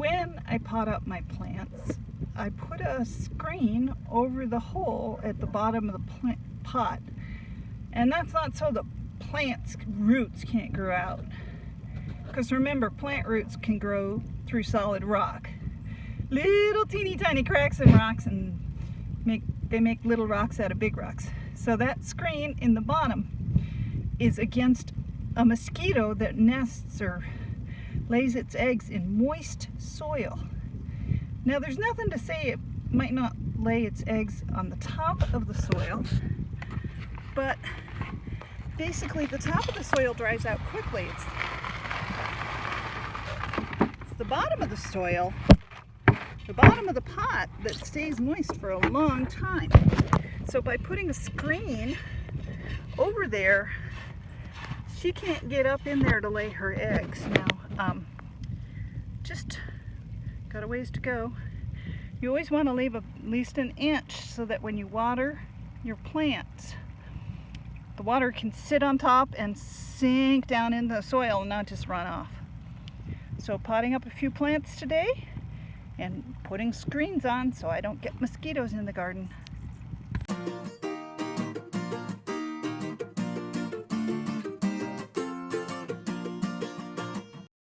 when I pot up my plants, I put a screen over the hole at the bottom of the pot. And that's not so the plant's roots can't grow out. Because remember, plant roots can grow through solid rock. Little teeny tiny cracks in rocks, and they make little rocks out of big rocks. So that screen in the bottom is against a mosquito that nests or lays its eggs in moist soil. Now there's nothing to say it might not lay its eggs on the top of the soil, but basically the top of the soil dries out quickly. It's the bottom of the soil, the bottom of the pot, that stays moist for a long time. So by putting a screen over there, she can't get up in there to lay her eggs. Now, just got a ways to go. You always want to leave at least an inch so that when you water your plants, the water can sit on top and sink down in the soil and not just run off. So potting up a few plants today and putting screens on so I don't get mosquitoes in the garden.